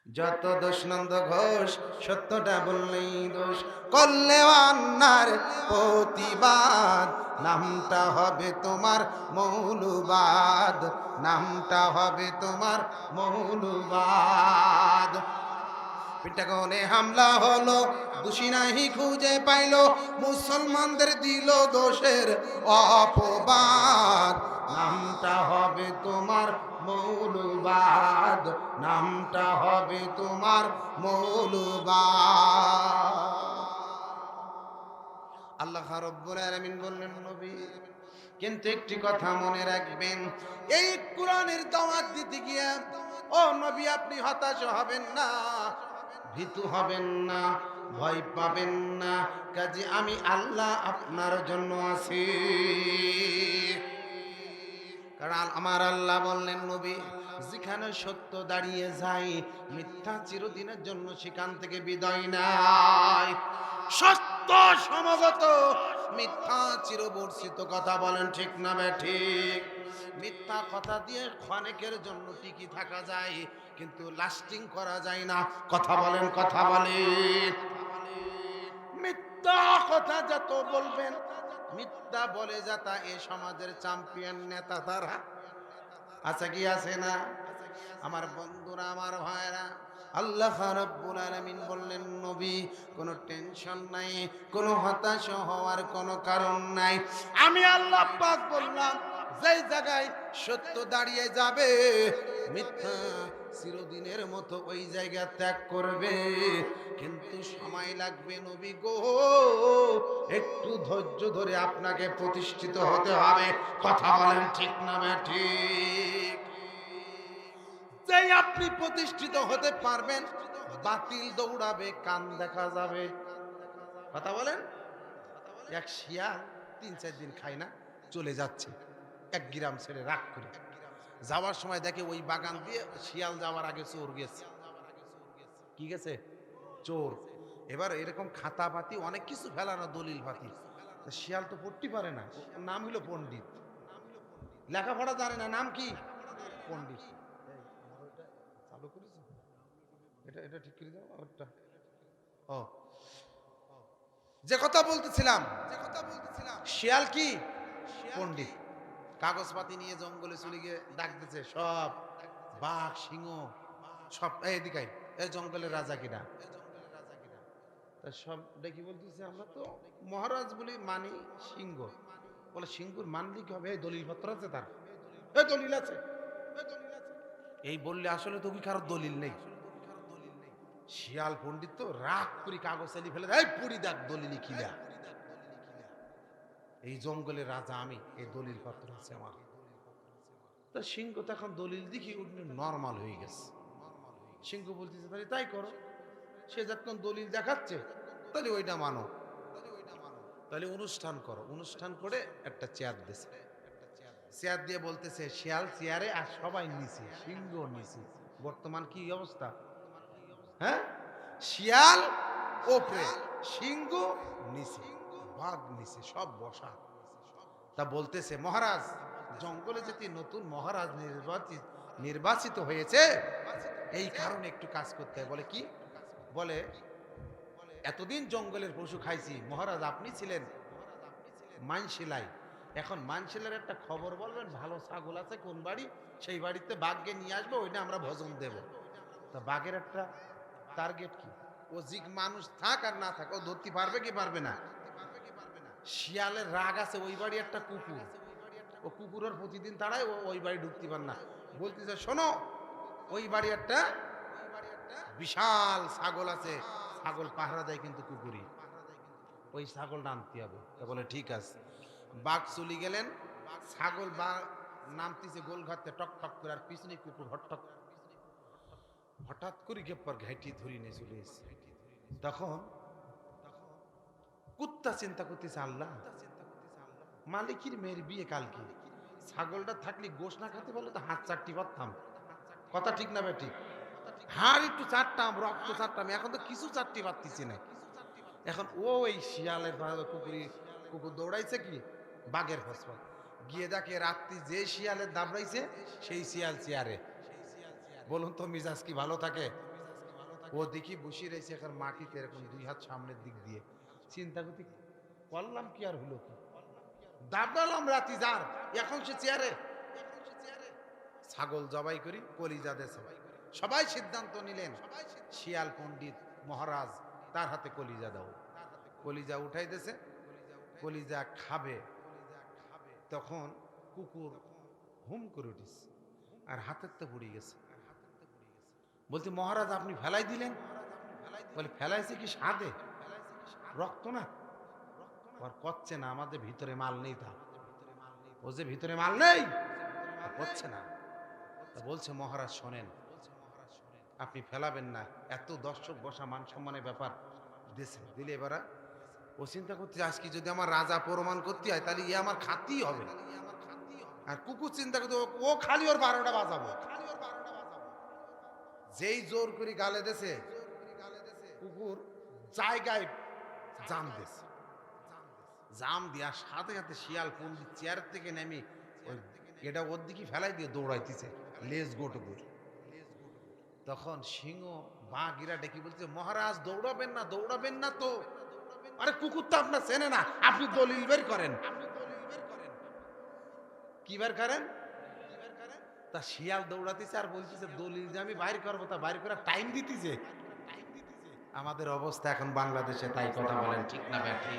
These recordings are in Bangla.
যত দোষ নন্দ ঘোষ, সত্যটা বললেই দোষ, করলে অন্যার প্রতিবাদ, নামটা হবে তোমার মৌলবাদ, নামটা হবে তোমার মৌলবাদ। পেন্টাগনে হামলা হলো, দোষী নাহি খুঁজে পাইলো, মুসলমানদের দিল দোষের অপবাদ, নামটা হবে তোমার মৌলবাদ, নামটা হবে তোমার মৌলবাদ। আল্লাহ রাব্বুল আলামিন বললেন নবী, কিন্তু একটি কথা মনে রাখবেন, এই কোরআনের দাওয়াত দিতে গিয়ে ও নবী আপনি হতাশ হবেন না, ভীতু হবেন না, ভয় পাবেন না, কাজে আমি আল্লাহ আপনার জন্য আছি। কারণ আমার আল্লাহ বললেন নবী, যেখানে সত্য দাঁড়িয়ে যায় মিথ্যা চিরদিনের জন্য সেখান থেকে বিদায় নাই। সত্য সমগত, মিথ্যা চিরবর্ষিত। কথা বলেন ঠিক না ঠিক? মিথ্যা কথা দিয়ে ক্ষণিকের জন্য টিকে থাকা যায়, কিন্তু লাস্টিং করা যায় না। কথা বলেন, কথা বলেন। মিথ্যা কথা যত বলবেন, মিথ্যা বলে যাতা এ সমাজের চ্যাম্পিয়ন নেতা তারা আছে কি আছে না? আমার বন্ধুরা, আমার ভাইরা, আল্লাহ রাব্বুল আলামিন বললেন নবী কোনো টেনশন নাই, কোনো হতাশ হওয়ার কোনো কারণ নাই। আমি আল্লাহ পাক বললাম, যেই জায়গায় সত্য দাঁড়িয়ে যাবে মিথ্যা চিরদিনের মতো ওই জায়গা ত্যাগ করবে, কিন্তু সময় লাগবে নবী গো, একটু ধৈর্য ধরে আপনাকে প্রতিষ্ঠিত হতে হবে। কথা বলেন ঠিক না ঠিক? যেই আপনি প্রতিষ্ঠিত হতে পারবেন, বাতিল দৌড়াবে, কান দেখা যাবে। কথা বলেন। এক শিয়াল ৩-৪ দিন খায় না, চলে যাচ্ছে এক গ্রাম ছেড়ে রাগ করে। যাওয়ার সময় দেখে ওই বাগান দিয়ে শিয়াল যাওয়ার আগে চোর গেছে। কি গেছে? চোর। এবার এরকম খাতা পাতি অনেক কিছু ফেলানো, দলিল পাতি। শিয়াল তো পড়তে পারে না, ওর নাম হলো পণ্ডিত, লেখাপড়া জানে না, নাম কি? পণ্ডিত। চালু করেছে, এটা এটা ঠিক করে দাও। ওটা ও, যে কথা বলতেছিলাম, শিয়াল কি? পণ্ডিত। কাগজপাতি নিয়ে জঙ্গলে চলে গিয়ে ডাক দিচ্ছে সব বাঘ সিংহ সব, এদিকে এই জঙ্গলের রাজা কিনা। তা সব দেখি বলতেছে আমরা তো মহারাজ বলি মানি সিংহ। বলে সিংহুর মানলি কি হবে? এই দলিল পত্র আছে তার, এই দলিল আছে। এই বললে আসলে তো কি কারোর দলিল নেই। শিয়াল পণ্ডিত তো রাগ করে কাগজ চালি ফেলে, এই পুরি দেখ দলিল কিলা, এই জঙ্গলের রাজা আমি, এই দলিল পত্র আছে আমার। তা সিংহ তো এখন দলিল দেখি নর্মাল হয়ে গেছে। সিংহ বলতেছে তাহলে তাই করো, সে যখন দলিল দেখাচ্ছে তাহলে ওইটা মানো, তাহলে অনুষ্ঠান করো। অনুষ্ঠান করে একটা চেয়ার দিছে, চেয়ার দিয়ে বলতেছে শিয়াল চেয়ারে আর সবাই নিচে, সিংহ নিচে। বর্তমান কি অবস্থা? হ্যাঁ, শিয়াল ওপরে, সিংহ নিচে, বাঘ নিচে, সব বসা। তা বলতেছে মহারাজ, জঙ্গলে যেতে নতুন মহারাজ নির্বাচিত হয়েছে, এই কারণে একটু কাজ করতে হয়। বলে কি? বলে এতদিন জঙ্গলের পশু খাইছি, মহারাজ আপনি ছিলেন মানশিলাই, এখন মানশিলার একটা খবর বলবেন, ভালো ছাগল আছে কোন বাড়ি, সেই বাড়িতে বাঘকে নিয়ে আসবো, ওইটা আমরা ভোজন দেব। তা বাঘের একটা টার্গেট কি? ও জিগ মানুষ থাক আর না থাক, ও ধরতে পারবে কি পারবে না? শিয়ালের রাগ আছে, ওই বাড়ি একটা কুকুর, ও কুকুরের প্রতিদিন তাড়ায়, ও ওই বাড়ি ঢুকতে পার না। বলতেছে শোনো, ওই বাড়ি একটা বিশাল ছাগল আছে, ছাগল পাহারা দেয় কিন্তু কুকুরই, ওই ছাগলটা আনতে হবে। তা বলে ঠিক আছে। বাঘ চলে গেলেন, ছাগল বা নামতেছে গোল ঘাটতে টক টক করে, আর পিছনে কুকুর হট্টক, হঠাৎ করে গেপার ঘাইটি ধরি নিয়ে চলে এসে। তখন কুত্তা চিন্তা করতেছে আল্লাহ, মালিকের মেয়ের বিয়ে কালকে, ছাগলটা থাকলে গোশ না খাতে বলে তো হাত চারটি পারতাম। কথা ঠিক না বেটি? হাড় একটু চারটাম, রক্ত চারটাম, এখন তো কিছু চারটি পারতেছি না। এখন ওই শিয়ালের কুকুর দৌড়াইছে কি বাঘের ফসফত, গিয়ে দেখে রাত্রি যে শিয়ালের দাবড়াইছে সেই শিয়াল চেয়ারে। বলুন তো মিজাজ কি ভালো থাকে? ও দেখি বসে রয়েছে এখন মাটিতে এরকম 2 হাত সামনের দিক দিয়ে। চিন্তা করতে করলাম কি আর হলো কি, দাবলাম রাতি যার, এখন সে চেয়ারে। ছাগল জবাই করি কলিজা দেশে। সবাই সিদ্ধান্ত নিলেন শিয়াল পণ্ডিত মহারাজ তার হাতে কলিজা দাও। কলিজা উঠাই দেছে, কলিজা খাবে। তখন কুকুর হুম করে উঠিস আর হাতের তো পড়ে গেছে। বলতে মহারাজ আপনি ফেলাই দিলেন? বলে ফেলাইছে কি সাদে, রক্ত না। আর করছে না, আমাদের ভিতরে মাল নেই। তা ও যে ভিতরে মাল নেই করছে না। তা বলছে মহারাজ শোনেন, আপনি ফেলাবেন না, এত দর্শক বসা মান সম্মানের ব্যাপার দেশে দিলে এবার ও চিন্তা করতে আজকে যদি আমার রাজা প্রমাণ করতে হয় তাহলে ইয়ে আমার খাতেই হবে। আর কুকুর চিন্তা করতে ও খালি ওর 12টা বাজাবো। যেই জোর করে গালে দেছে কুকুর জায়গায় জাম দেছে, জাম দেওয়ার সাথে সাথে শিয়াল পণ্ডিত চেয়ার থেকে নেমে ওই এটা ওর দিকে ফেলাই দিয়ে দৌড়াইতেছে লেজ গোটো করে। তখন সিংহ বাঘিরা ডেকে বলছে মহারাজ দৌড়াবেন না, দৌড়াবেন না তো। আরে কুকুর তো আপনার চেনে না, আপনি দলিল বের করেন। কি বের করেন? তা শিয়াল দৌড়াতেছে আর বলতেছে দলিল যে আমি বাইর করবো, তা বাইর করার টাইম দিতেছে। আমাদের অবস্থা এখন বাংলাদেশে তাই, কথা বলেন ঠিক না ব্যাঠি?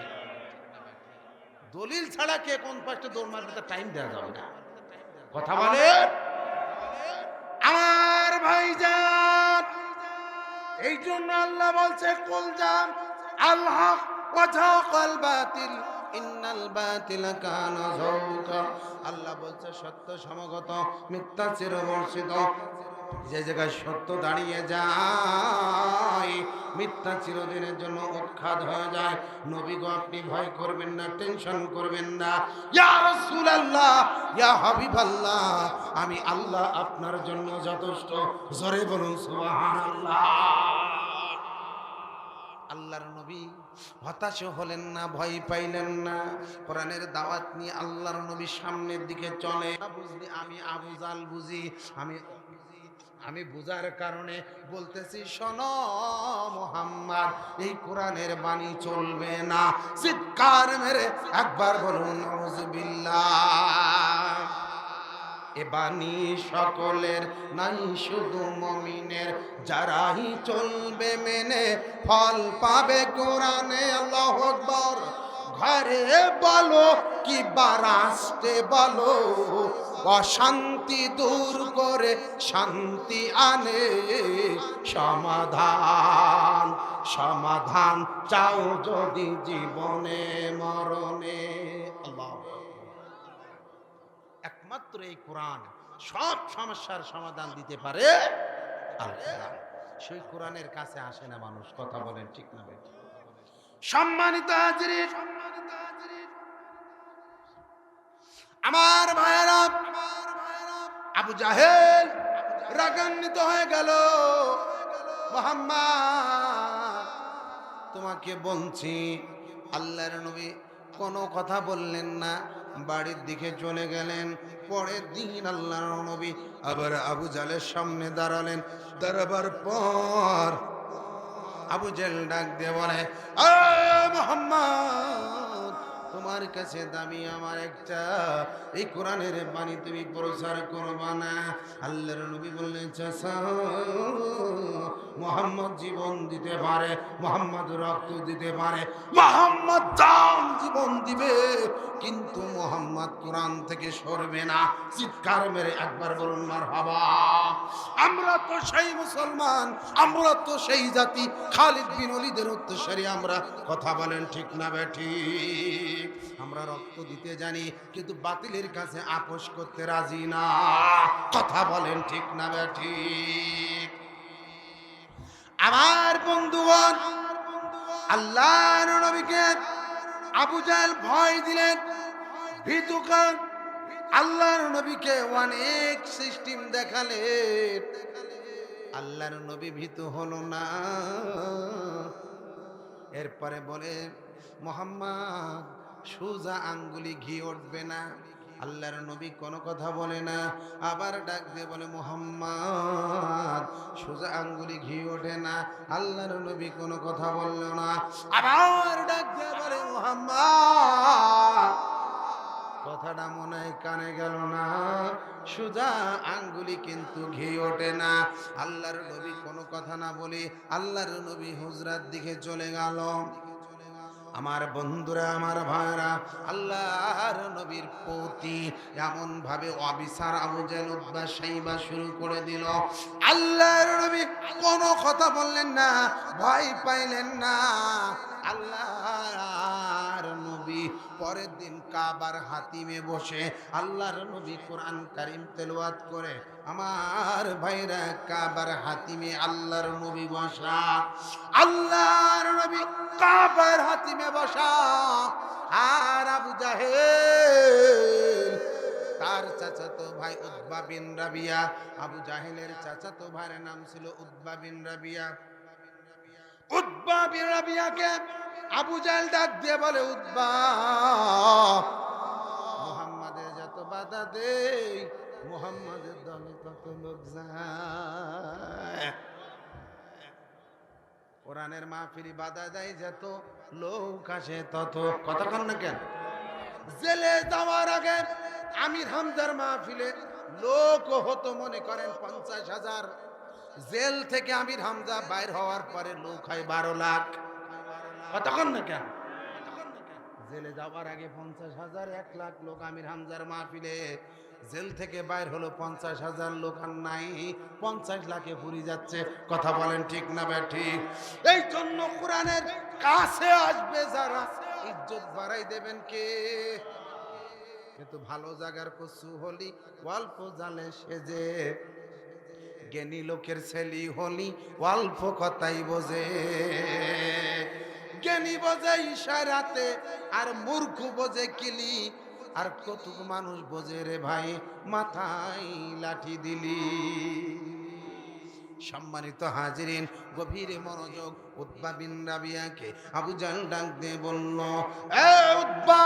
দলিল ছাড়া কে কোন পাশে দৌড় মারবে তা টাইম দেওয়া যাবে না, কথা বলে। আমার ভাইজান, এই জন্য আল্লাহ বলছে কুল জাম আল হক ওয়া যাকাল বাতিল ইন্নাল বাতিলা কানা যাউকা। আল্লাহ বলছে সত্য সমগত, মিথ্যা চিরবর্ষিত। যে জায়গায় সত্য দাঁড়িয়ে যায় মিথ্যা চিরদিনের জন্য উৎখাত হয়ে যায়। নবী গো আপনি ভয় করবেন না, টেনশন করবেন না। ইয়া রাসূলুল্লাহ, ইয়া হাবিবাল্লাহ, আমি আল্লাহ আপনার জন্য যথেষ্ট। জোরে বলুন সুবহানাল্লাহ। আল্লাহর নবী হতাশ হলেন না, ভয় পাইলেন না। কোরআনের দাওয়াত নিয়ে আল্লাহর নবী সামনের দিকে চলে। বুঝলি আমি আবু জাল বুঝি, আমি বুঝার কারণে বলতেছি শোনো মুহাম্মদ, এই কোরআনের বাণী চলবে না। চিৎকার মেরে একবার বলুন নাউযুবিল্লাহ। এ বাণী সকলের নাই শুধু মুমিনের, যারাই চলবে মেনে ফল পাবে কোরআনে। আল্লাহু আকবার। ঘরে বলো কি বারাস্তে বলো, অশান্তি দূর করে শান্তি আনে সমাধান। সমাধান চাও যদি জীবনে মরণে। আল্লাহ, একমাত্র এই কোরআন সব সমস্যার সমাধান দিতে পারে। আল কোরআন, সেই কোরআনের কাছে আসে না মানুষ, কথা বলেন ঠিক না ভাই? সম্মানিত হাজিরিন, আমার ভাইয়েরা, আবু জাহেল রাগান্বিত হয়ে গেল। মুহাম্মদ তোমাকে বলছি, আল্লাহর নবী কোনো কথা বললেন না, বাড়ির দিকে চলে গেলেন। পরের দিন আল্লাহর নবী আবার আবু জাহেলের সামনে দাঁড়ালেন। দাঁড়াবার পর আবু জাহেল ডাক দিয়ে বলে, ও মুহাম্মদ, তোমার কাছে দামি আমার একটা, এই কোরআনের বাণী তুমি প্রচার করবা না? আল্লাহর নবী বললেন, চাচা, মুহাম্মদ জীবন দিতে পারে, মুহাম্মদ রক্ত দিতে পারে, মুহাম্মদ জান জীবন দিবে, কিন্তু মুহাম্মদ কোরআন থেকে সরবে না। চিৎকার মেরে একবার বলুন মারহাবা। আমরা তো সেই মুসলমান, আমরা তো সেই জাতি, খালিদ বিন ওলীদের উত্তরসূরি আমরা, কথা বলেন ঠিক না বেঠিক? আমরা রক্ত দিতে জানি কিন্তু বাতিলের কাছে আপোষ করতে রাজি না, কথা বলেন ঠিক না বেঠিক? আমার বন্ধুগণ, আল্লাহর নবীকে আবু জাহেল ভয় দিলেন, ভীতুকার। আল্লাহর নবীকে অনেক সিস্টেম দেখালেন, আল্লাহর নবী ভীতু হলো না। এরপরে বলে, মুহাম্মদ সোজা আঙ্গুলি ঘি উঠবে না, আল্লাহর নবী কোনো কথা বলে না। আবার ডাক দিয়ে বলে মুহাম্মদ, সোজা আঙ্গুলি ঘি ওঠে না। আল্লাহর নবী কোনো কথা বলল না। আবার ডাক দিয়ে বলে মুহাম্মদ, কথাটা মনে হয় কানে গেল না। সোজা আঙ্গুলি কিন্তু ঘি ওঠে না। আল্লাহর নবী কোনো কথা না বলে আল্লাহর নবী হুজরার দিকে চলে গেল। আমার বন্ধুরা, আমার ভাইরা, আল্লাহর নবীর প্রতি এমন ভাবে অবিচার আবু জেহেল উতবা সাইবা শুরু করে দিল। আল্লাহর নবী কোনো কথা বললেন না, ভয় পাইলেন না। আল্লাহর নবী পরের দিন কাবার হাতিমে বসে আল্লাহর নবী কোরআন কারীম তেলাওয়াত করে। আমার ভাইরা, কাবার হাতিমে আল্লাহর নবী বসা, আল্লাহর নবী কাবার হাতিমে বসা। আর আবু জাহেল তার চাচাতো ভাই উতবা বিন রাবিয়া, আবু জাহেলের চাচাতো ভাইয়ের নাম ছিল উতবা বিন রাবিয়া। উতবা বিন রাবিয়াকে আবু জাহেল ডাক দিয়ে বলে, উতবা, মুহাম্মাদের যত বাধা দেই মুহাম্মাদের দলে তত লোক যায়। কোরআনের মাহফিলি বাধা দেয় যত, লোক আসে তত। কথা কন না কেন? জেলে যাওয়ার আগে আমির হামজার মাহফিলে লোক হতো মনে করেন 50,000। জেল থেকে আমির হামজা বাইর হওয়ার পরে লোক হয় 12 লাখ। কথা কন না কেন? জেলে যাওয়ার আগে 50,000, 1 লাখ লোক আমির হামজার মাহফিলে। জেল থেকে বাইর হলো 50,000 লোক, আর নাই 50 লাখে পুরি যাচ্ছে। কথা বলেন ঠিক না ঠিক? এই জন্য কোরআনের কাছে আসবে যারা, ইজ্জত বাড়াই দেবেন কে? কিন্তু ভালো জায়গার কচু হলি অল্প জালে সেজে, জ্ঞানী লোকের ছেলি হলি অল্প কথাই বোঝে। জ্ঞানী বোঝে ইশারাতে আর মূর্খ বোঝে কিলি। আর কতক মানুষ বোঝে রে ভাই মাথায় লাঠি দিলি। সম্মানিত হাজিরিন, গভীর মনোযোগ। উতবা বিন রাবিয়াকে আবু জাহেল ডাক দিয়ে বলল, এ উতবা,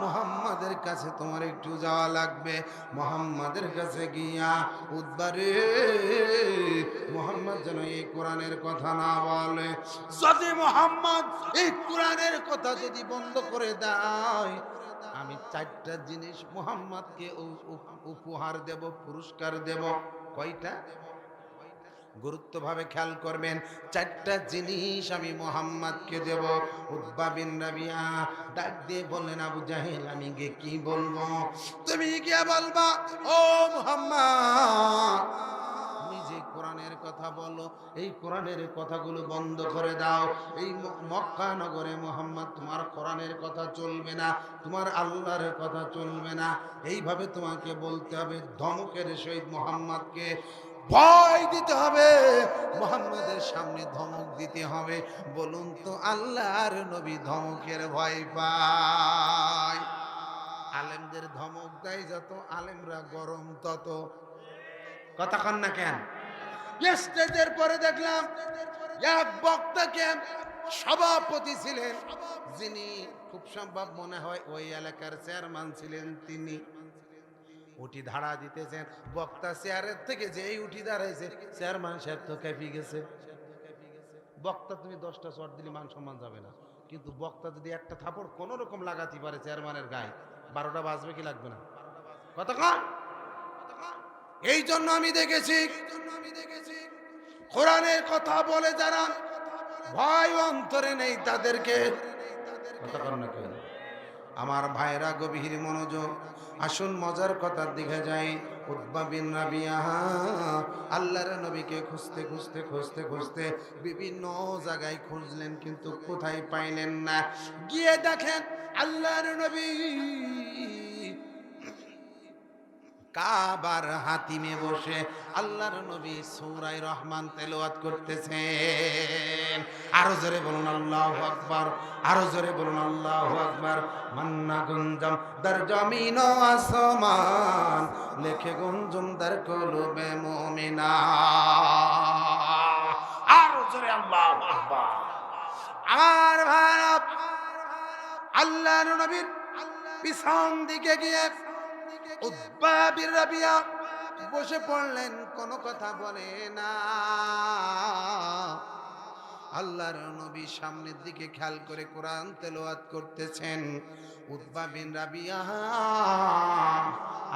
মুহাম্মাদের কাছে তোমার একটু যাওয়া লাগবে। মুহাম্মাদের কাছে গিয়া, উতবা রে, মুহাম্মদ যেন এই কোরআনের কথা না বলে। যদি মুহাম্মদ এই কোরআনের কথা যদি বন্ধ করে দেয়, আমি 4টা জিনিস মুহাম্মদকে উপহার দেব, পুরস্কার দেব। কয়টা? গুরুত্বভাবে খেয়াল করবেন। 4টা জিনিস আমি মুহাম্মদকে দেব। উতবা বিন রাবিয়া ডাক দিয়ে বললেন, আবু জাহেল, আমি গিয়ে কি বলবো? তুমি গিয়ে বলবা, ও মুহাম্মদ, নিজে কোরআনের কথা বলো, এই কোরআনের কথাগুলো বন্ধ করে দাও। এই মক্কা নগরে মুহাম্মদ, তোমার কোরআনের কথা চলবে না, তোমার আল্লাহর কথা চলবে না। এইভাবে তোমাকে বলতে হবে। ধমকের সহিত মুহাম্মদকে ভয় দিতে হবে, মুহাম্মাদের সামনে ধমক দিতে হবে। বলুন তো, আল্লাহর নবী ধমকের ভয় পায়? আলেমদের ধমক দেয় যত, আলেমরা গরম তত। কথা কন না কেন? স্টেজের পরে দেখলাম এক বক্তাকে, সভাপতি ছিলেন যিনি, খুব সম্ভব মনে হয় ওই এলাকার চেয়ারম্যান ছিলেন তিনি, উঠি ধারা দিতেছেন। বক্তা চেয়ারের থেকে যেই উঠি দাঁড়াইছে, চেয়ারম্যান সাহেব তো কেঁপে গেছে। বক্তা তুমি 10টা চট দিলে মান সম্মান যাবে না, কিন্তু বক্তা যদি একটা থাপড় কোন রকম লাগাতে পারে চেয়ারম্যানের গায়ে, 12টা বাজবে কি লাগবে না? কতক্ষণ? এই জন্য আমি দেখেছি কোরআনের কথা বলে যারা ভয় অন্তরে নেই তাদেরকে। কতক্ষণ না কেন? আমার ভাইরা, গভীর মনোযোগ। আসুন মজার কথার দিকে যাই। উতবা বিন রাবিয়া আল্লাহর নবীকে খুঁজতে খুঁজতে খুঁজতে খুঁজতে বিভিন্ন জায়গায় খুঁজলেন, কিন্তু কোথায় পাইলেন না। গিয়ে দেখেন আল্লাহর নবী কাবার হাতিমে বসে আল্লাহর নবী সূরা রহমান তেলাওয়াত করতেছেন। আরো জোরে বলুন আল্লাহু আকবার, আরো জোরে বলুন আল্লাহু আকবার। মান্না গুঞ্জম দর জমিন ও আসমান, লেখে গুঞ্জম দর কলবে মুমিনা। আরো জোরে আল্লাহু আকবার। আমার ভাইরা, আল্লাহর নবীর পিছন দিকে গিয়ে উতবা বিন রাবিয়া বসে পড়লেন, কোনো কথা বলে না। আল্লাহর নবী সামনের দিকে খেয়াল করে কোরআন তেলাওয়াত করতেছেন। উতবা বিন রাবিয়া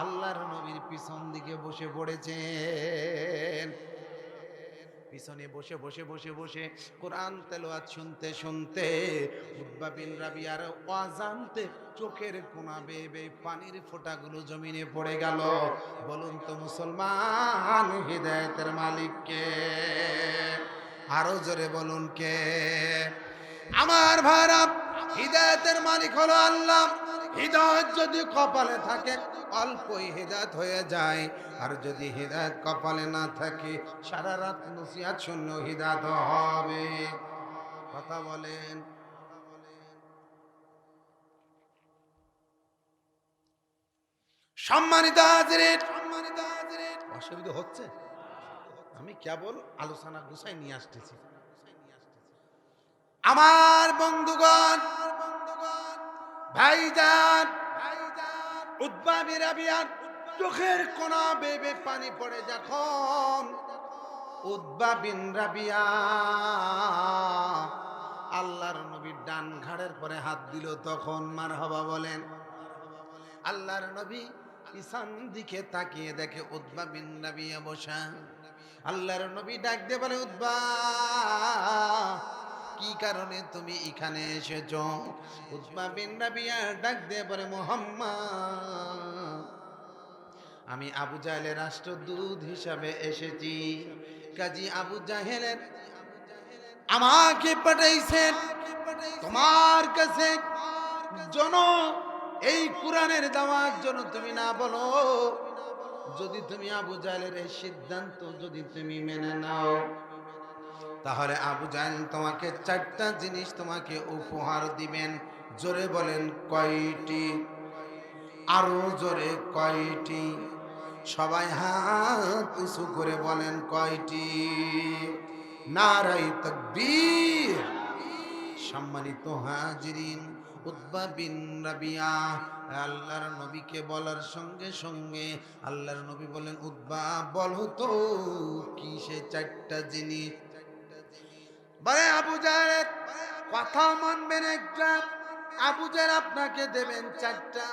আল্লাহর নবীর পিছন দিকে বসে পড়েছেন। পিছনে বসে বসে বসে বসে কোরআন তেলাওয়াত শুনতে শুনতে উতবা বিন রাবিয়ার অজান্তে চোখের কোনা বেয়ে বেয়ে পানির ফোঁটাগুলো জমিনে পড়ে গেল। বলুন তো মুসলমান, হিদায়াতের মালিক কে? আরো জোরে বলুন কে? আমার ভাইরা, হিদায়াতের মালিক হলো আল্লাহ। হিদায়াত যদি কপালে থাকে অল্পই হিদায়াত হয়ে যায়, আর যদি হিদায়াত কপালে না থাকে সারা রাত নসিহত শূন্য হিদায়াত হবে। কথা বলেন। সম্মানিত হাজিরিন, অসুবিধা হচ্ছে? আমি কেবল আলোচনা গুছাই নিয়ে আসতেছি। আমার বন্ধুগণ, ভাইজান, উতবা বিন রাবিয়ার চোখের কোনা বেয়ে বেয়ে পানি পড়ে যখন উতবা বিন রাবিয়া আল্লাহর নবীর ডান ঘাড়ের পরে হাত দিল, তখন মারহাবা বলেন। আল্লাহর নবী পিছন দিকে তাকিয়ে দেখে উতবা বিন রাবিয়া বসা। আল্লাহর নবী ডাক দিয়ে বলে, উতবা, কি কারণে তুমি এখানে এসেছো? উতবা বিন রাবিয়া ডাক দিয়ে বলে, মুহাম্মদ, আমি আবু জাহেলের রাষ্ট্রদূত হিসাবে এসেছি। কাজী আবু জাহেলের আমাকে পাঠাইছেন তোমার কাছে, জন এই কোরআনের দাওয়াত যেন তুমি না বলো। যদি তুমি আবু জাহেলের এই সিদ্ধান্ত যদি তুমি মেনে নাও, তাহলে আবু জাহেল তোমাকে 4টা জিনিস তোমাকে উপহার দিবেন। জোরে বলেন কয়টি? আরো জোরে কয়টি? সবাই হাত উঁচু করে বলেন কয়টি? নারায়ে তাকবীর। সম্মানিত হাজিরিন, উতবা বিন রাবিয়া আল্লাহর নবীকে বলার সঙ্গে সঙ্গে আল্লাহর নবী বলেন, উতবা, বলো তো কি সে 4টা জিনিস? বলে, আবু জাহেল কথা মানবেন একটা, আবু জাহেল আপনাকে দেবেন 4টা।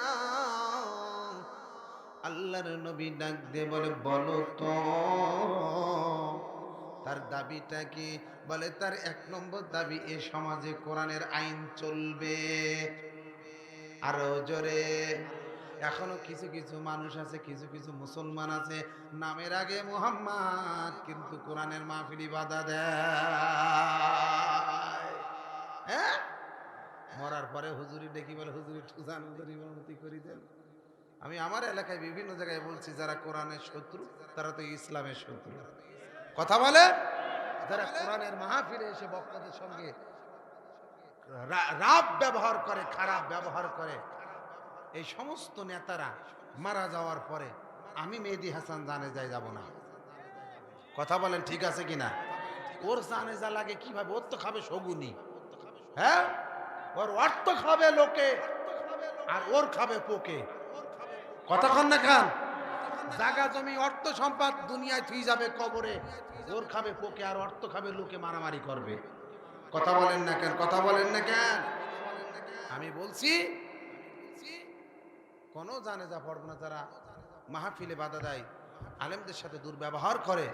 আল্লাহর নবী ডাক দিয়ে বলে, বলো তো তার দাবিটা কি? বলে, তার 1 নম্বর দাবি, এ সমাজে কোরআনের আইন চলবে। আরো জোরে। এখনো কিছু কিছু মানুষ আছে, কিছু কিছু মুসলমান আছে, নামের আগে মুহাম্মদ, কিন্তু কোরআনের মাহফিলি বাধা দেয়। হ্যাঁ, মরার পরে হুজুরি ডেকে বলে, হুজুরি ঠুজান, হুজুরি মতি করি দেন। আমি আমার এলাকায় বিভিন্ন জায়গায় বলছি, যারা কোরআনের শত্রু তারা তো ইসলামের শত্রু। কথা বলে, যারা কোরআনের মাহফিলে এসে বক্তাদের সঙ্গে রাব ব্যবহার করে, খারাপ ব্যবহার করে, এই সমস্ত নেতারা মারা যাওয়ার পরে আমি মেহেদী হাসান জানেজায় যাব না। কথা বলেন ঠিক আছে কিনা? ওর জানেজা লাগে কিভাবে? ওর তো খাবে শগুনি, হ্যাঁ, ওর অর্থ খাবে লোকে আর ওর খাবে পোকে। কথা কন না খান? জায়গা জমি অর্থ সম্পদ দুনিয়ায় থুই যাবে কবরে, ওর খাবে পোকে আর অর্থ খাবে লোকে, মারামারি করবে। কথা বলেন না কেন? কথা বলেন না কেন? আমি বলছি কোন জানেজা পড়ব না। যারা মাহফিলে বাধা দেয়, আলেমদের সাথে দুর্ব্যবহার করে,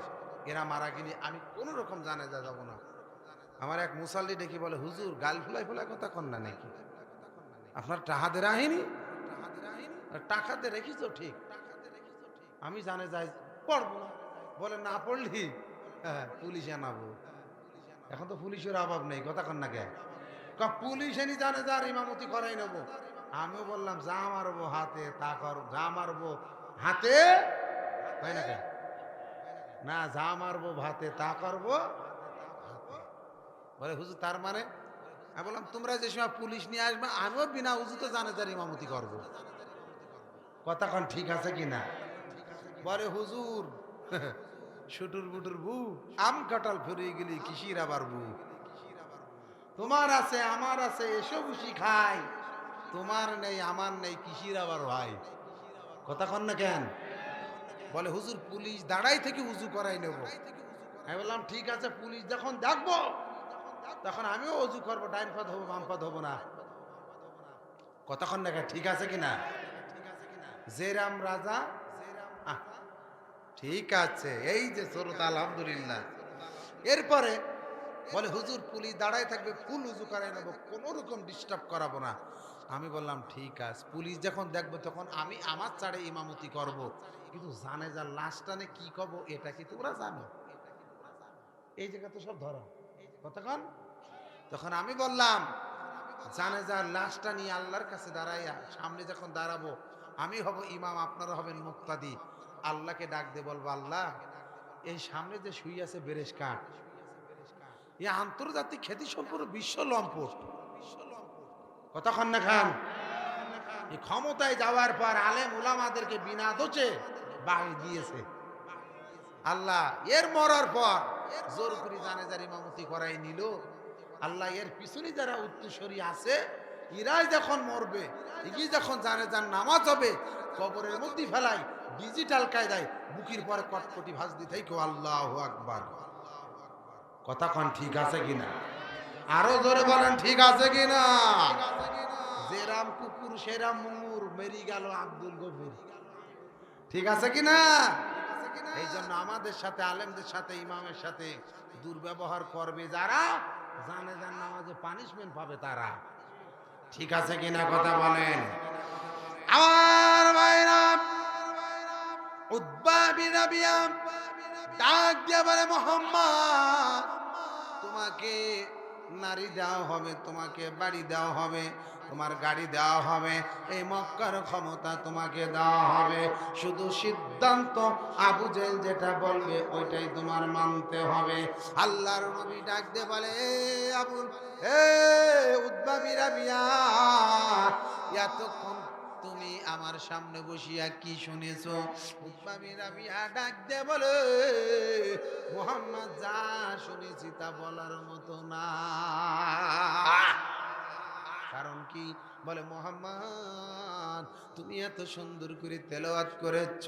এরা মারা গেলে আমি কোন রকম জানেজা যাব না। আমার এক মুসাল্লি ডেকে বলে, হুজুর গাল ফুলাই ফুলাই কথা কন না নাকি? আপনার টাকা দে রাহিনী, টাকা দিয়ে রেখিস ঠিক, আমি জানেজায় পড়বো না। বলে, না পড়লি পুলিশে আনাবো। এখন তো পুলিশের অভাব নেই। কথা কন না কে? পুলিশ এনে জানেজার ইমামতি করাই নেবো। আমিও বললাম, যা মারবো হাতে তা কর, যা মারবো হাতে, তাই না? না, যা মারবো ভাতে তা করবো। বলে, হুজুর তার মানে? আমি বললাম, তোমরা যে সময় পুলিশ নিয়ে আসবে আমিও বিনা উজুতে জানেজার ইমামতি করবো। কতক্ষণ ঠিক আছে কিনা? বলে, হুজুর শুটুর বুটুর বু, আম কাঁঠাল ফুরিয়ে গেলি কিসির আবার বু, তোমার আছে আমার আছে এসো বসি খাই, তোমার নেই আমার নেই কিসির আবার ভাই, কথা কন না কেন? বলে হুজুর পুলিশ দাঁড়াই থেকে উজু করাই নেব। আমি বললাম ঠিক আছে, পুলিশ যখন দেখবো তখন আমিও অজু করবো, ডাইন পথ হবো বাম পথ হবো না, কতক্ষণ দেখা ঠিক আছে কিনা? জেরাম রাজা আহ, ঠিক আছে, এই যে শ্রোতা আলহামদুলিল্লাহ। এরপরে বলে হুজুর পুলিশ দাঁড়ায় থাকবে, ফুল উজু করাই নেবো, কোনো রকম ডিস্টার্ব করাবো না। আমি বললাম ঠিক আছে, পুলিশ যখন দেখবো তখন আমি আমার ছাড়ে ইমামতি করব, কিন্তু জানে যার লাশ টানে কি করবো এটা কি তোমরা জানো? এই জায়গা তো সব ধরা কতক্ষণ। তখন আমি বললাম জানেজার লাশটা নিয়ে আল্লাহর কাছে দাঁড়াইয়া সামনে যখন দাঁড়াবো আমি হব ইমাম, আপনারা হবেন মুক্তাদি। আল্লাহকে ডাক দিয়ে বলবো আল্লাহ এই সামনে যে শুই আছে বেরেশ কাঠ, এই আন্তর্জাতিক খ্যাতি সম্পূর্ণ বিশ্ব লম্পট, কতক্ষণ না খান। এই ক্ষমতায় যাওয়ার পর আলেম উলামাদেরকে বিনা দোষে বাড়ি দিয়েছে আল্লাহ। এর মরার পর জোর করে জানেজার ইমামতি করাই নিল আল্লাহ। এর পিছনে যারা উত্তরসূরি আছে এরাই যখন মরবে, এগিয়ে যখন জানেজার নামাজ হবে কবরের মধ্যে ফেলাই ডিজিটাল কায়দায় বুকির পরে কটকটি ভাঁজ দিতেই কেউ আল্লাহু আকবার, কথা কন ঠিক আছে কিনা? আরো জোরে বলেন ঠিক আছে কিনা? যেরাম কুকুর সেরাম মুঙ্গুর, মেরি গেল আব্দুল গফুর, ঠিক আছে কিনা? এই জন্য আমাদের সাথে আলেমদের সাথে ইমামের সাথে দুর্ব্যবহার করবে যারা, জানেজার নামাজে পানিশমেন্ট পাবে তারা, ঠিক আছে কিনা কথা বলেন? আমার ভাইরা উতবা বিন রাবিয়া ডাক দিয়ে বলে মুহাম্মদ তোমাকে নারী দেওয়া হবে, তোমাকে বাড়ি দেওয়া হবে, তোমার গাড়ি দেওয়া হবে, এই মক্কার ক্ষমতা তোমাকে দেওয়া হবে, শুধু সিদ্ধান্ত আবু জেহেল যেটা বলবে ওইটাই তোমার মানতে হবে। আল্লাহর নবী ডাক দিয়ে বলে আবুল উতবা বিন রাবিয়া এতক্ষণ তুমি আমার সামনে বসিয়া কি শুনেছো? উতবা বিন রাবিয়া ডাক দিয়ে বলে মুহাম্মদ যা শুনেছি তা বলার মতো না। কারণ কি? বলে মুহাম্মদ তুমি এত সুন্দর করে তেলাওয়াত করেছ,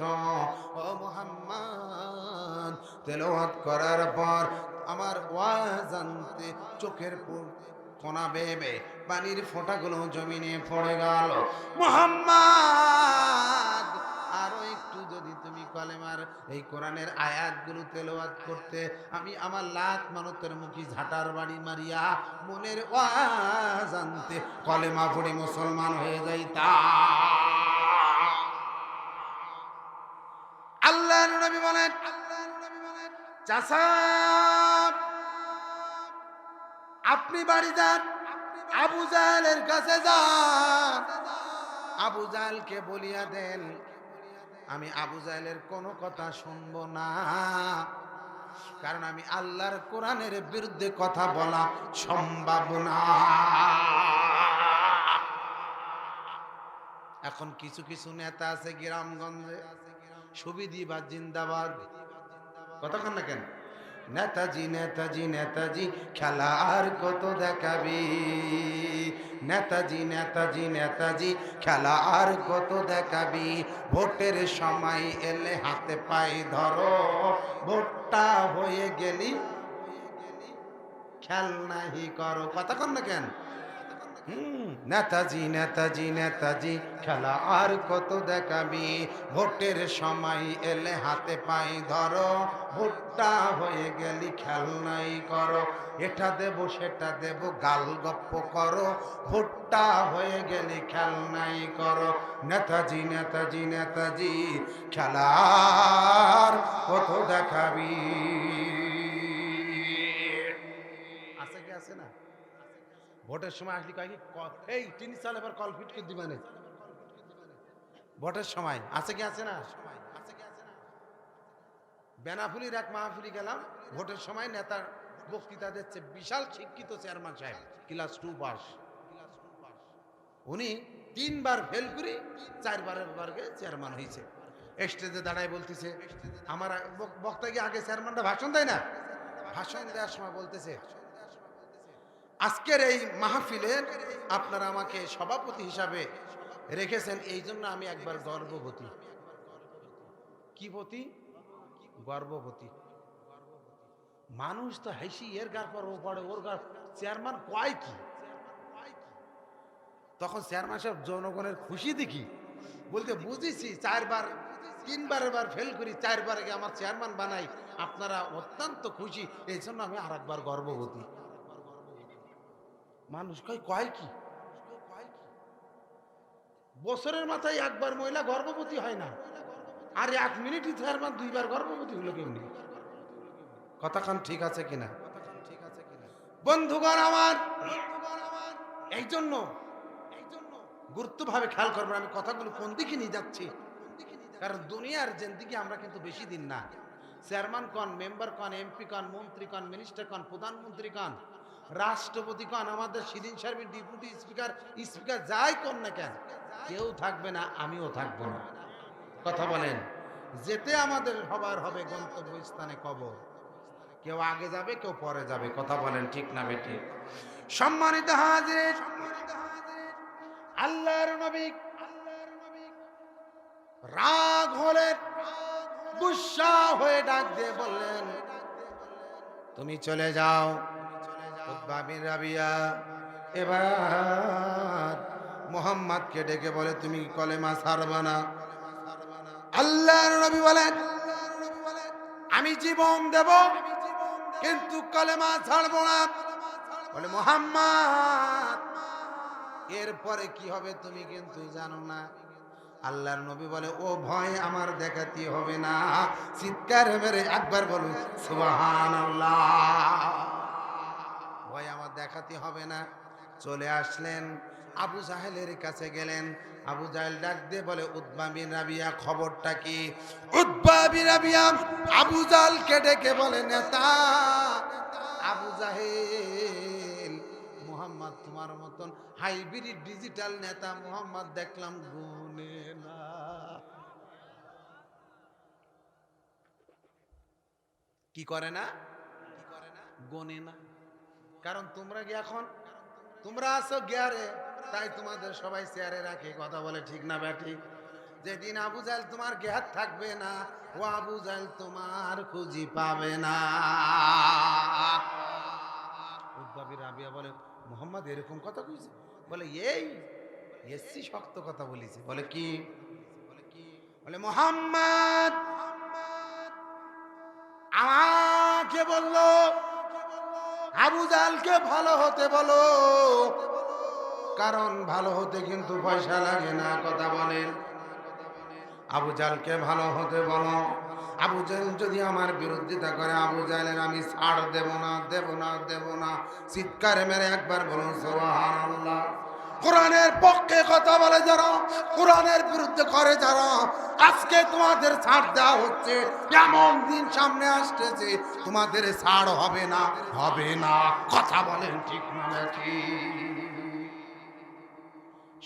ও মুহাম্মদ তেলাওয়াত করার পর আমার ওয়াজ আনতে চোখের কোনা বেবে পানির ফোঁটাগুলো জমিনে পড়ে গেল। মুহাম্মদ আরো একটু যদি তুমি কলেমার এই কোরআনের আয়াতগুলো তেলাওয়াত করতে, আমি আমার লাত মানতের মুখী ঝাঁটার বাড়ি মারিয়া মনের ওয়াজ আনতে কলেমা পড়ে মুসলমান হয়ে যাইতাম। আল্লাহর নবী বলেন চাচা আপনি বাড়ি যান, আবু জাহেলের কাছে যান, আবু জাহেলকে বলিয়া দেন আমি আবু জাহেলের কোনো কথা শুনবো না, কারণ আমি আল্লাহর কোরআনের বিরুদ্ধে কথা বলা সম্ভব না। এখন কিছু কিছু নেতা আছে গ্রামগঞ্জে সুবিধি বা জিন্দাবাদ, কতক্ষণ না কেন নেতাজি নেতাজি নেতাজি খেলা আর কত দেখাবি, নেতাজি নেতাজি নেতাজি খেলা আর কত দেখাবি, ভোটের সময় এলে হাতে পাই ধরো, ভোটটা হয়ে গেলি খেল নাহি করো, কতক্ষণ না কেন? নেতাজি নেতাজি নেতাজি খেলা আর কত দেখাবি, ভোটের সময় এলে হাতে পাই ধরো, ভোটটা হয়ে গেলি খেলনাই করো, এটা দেব সেটা দেব গাল গপ্প করো, ভোটটা হয়ে গেলি খেলনাই করো, নেতাজি নেতাজি নেতাজি খেলার কত দেখাবি। আছে কি আছে না? ভোটের সময় আসলি কয় কি এই তিনি সাল এবার কল ফিট করে দিবানে, ভোটের সময় আছে কি আছে না? বেনাফুলির এক মাহফিলি গেলাম, ভোটের সময় নেতার বক্তৃতা দিচ্ছে, বিশাল শিক্ষিত চেয়ারম্যান সাহেব, ক্লাস 2 পাস, উনি 3 বার ফেল করে 4 বারের চেয়ারম্যান হয়েছে। স্টেজে দাঁড়ায় বলতেছে, আমার বক্তা কি আগে চেয়ারম্যানটা ভাষণ দেয় না, ভাষণ দেওয়ার সময় বলতেছে আজকের এই মাহফিলের আপনারা আমাকে সভাপতি হিসাবে রেখেছেন, এই জন্য আমি একবার গর্ববতী। কি বতী? গর্ববতী। মানুষ তো হাসি এর গার পর ও পড়ে, ওর গার চেয়ারম্যান কয় কি, তখন চেয়ারম্যান সাহেব জনগণের খুশি দেখি বলতে বুঝেছি 4বার 3বার ফেল করি, 4বার আমার চেয়ারম্যান বানাই, আপনারা অত্যন্ত খুশি, এই জন্য আমি আর একবার গর্ববতী। মানুষ কয় কি, বছরের মাথায় একবার মহিলা গর্ভবতী হয় না, আর 1 মিনিটই চেয়ারম্যান 2বার গর্ভবতী হলো কেমনি? কথা কান ঠিক আছে কিনা বন্ধুগণ আমার? এই জন্য গুরুত্বভাবে খেয়াল করবেন আমি কথাগুলো কোন দিকে নিয়ে যাচ্ছি, কারণ দুনিয়ার জিন্দেগি আমরা কিন্তু বেশি দিন না। চেয়ারম্যান কন, মেম্বার কন, এমপি কন, মন্ত্রী কন, মিনিস্টার কন, প্রধানমন্ত্রী কন, রাষ্ট্রপতি কন, আমাদের সিদিন সাহেবের ডেপুটি স্পিকার যাই কন না কেন, কেউ থাকবে না, আমিও থাকবো না। কথা বলেন, যেতে আমাদের হবার হবে গন্তব্যস্থানে কবর, কেউ আগে যাবে কেউ পরে যাবে। কথা বলেন ঠিক না বেঠিক? সম্মানিত হাজির, আল্লাহর নবী রাগ হলেন, গুসা হয়ে ডাক দিয়ে বললেন, তুমি চলে যাও। উতবা বিন রাবিয়া এবার মুহাম্মদকে ডেকে বলে, তুমি কলেমা ছাড়বা না? আল্লাহর নবী বলেন, আমি জীবন দেব কিন্তু কলেমা ছাড়বো না। বলে, মুহাম্মদ এরপরে কি হবে তুমি কিন্তু জানো না। আল্লাহর নবী বলে, ও ভয় আমার দেখাতে হবে না, চিৎকার মেরে একবার বলুন সুবহানাল্লাহ। ভয় আমার দেখাতে হবে না। চলে আসলেন, আবু জাহেলের কাছে গেলেন। আবু জাহেল ডাক দিয়ে বলে, উতবা বিন রাবিয়া খবরটা কি? উতবা বিন রাবিয়া আবু জাহেলকে ডেকে বলে, নেতা আবু জাহেল, মুহাম্মদ তোমার মতন হাইব্রিড ডিজিটাল নেতা মুহাম্মদ দেখলাম গুনে না। কি করে না? গোনে না। কারণ তোমরা কি এখন তোমরা আছো গিয়ারে, তাই তোমাদের সবাই চেয়ারে রাখে। কথা বলে ঠিক না ব্যাঠিক? যেদিন আবু জাহেল তোমার জ্ঞাত থাকবে না, ও আবু জাহেল তোমার খুঁজি পাবে না। উতবা বিন রাবিয়া বলে, মুহাম্মদ এরকম কথা কইছে? বলে, এই এসছি শক্ত কথা বলিছে। বলে কি? বলে, মুহাম্মদ আমাকে বললো আবু জাহেলকে ভালো হতে বলো, কারণ ভালো হতে কিন্তু পয়সা লাগে না। কথা বলেন, আবু জাহেলকে ভালো হতে বলো। আবু জাহেল যদি আমার বিরোধিতা করে, আবু জাহেলের আমি ছাড় দেব না, দেব না, দেব না। চিৎকার মেরে একবার বলুন সুবহানাল্লাহ। কোরআনের পক্ষে কথা বলে যারা, কোরআনের বিরুদ্ধে করে যারা, আজকে তোমাদের ছাড় দেওয়া হচ্ছে। এমন দিন সামনে আসতেছে তোমাদের ছাড় হবে না, হবে না। কথা বলেন ঠিক না নাকি?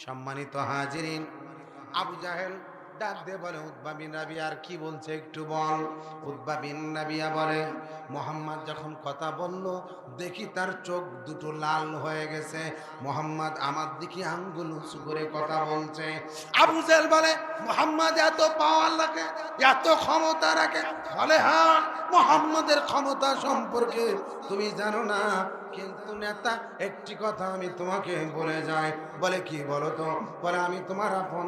সম্মানিত হাজিরিন, আবু জাহেল ডাক দিয়ে বলে, উতবা বিন রাবিয়া আর কি বলছে একটু বল। উতবা বিন রাবিয়া বলে, মুহাম্মদ যখন কথা বলল দেখি তার চোখ দুটো লাল হয়ে গেছে। মুহাম্মদ আমার দিকে আঙ্গুল উঁচু করে কথা বলছে। আবু জাহেল বলে, মুহাম্মদ এত পাওয়ার রাখে, এত ক্ষমতা রাখে? বলে, হ্যাঁ, মুহাম্মদের ক্ষমতা সম্পর্কে তুমি জানো না। কিন্তু নেতা একটি কথা আমি তোমাকে বলে যাই। বলে, কি বলো তো? বলে, আমি তোমার আপন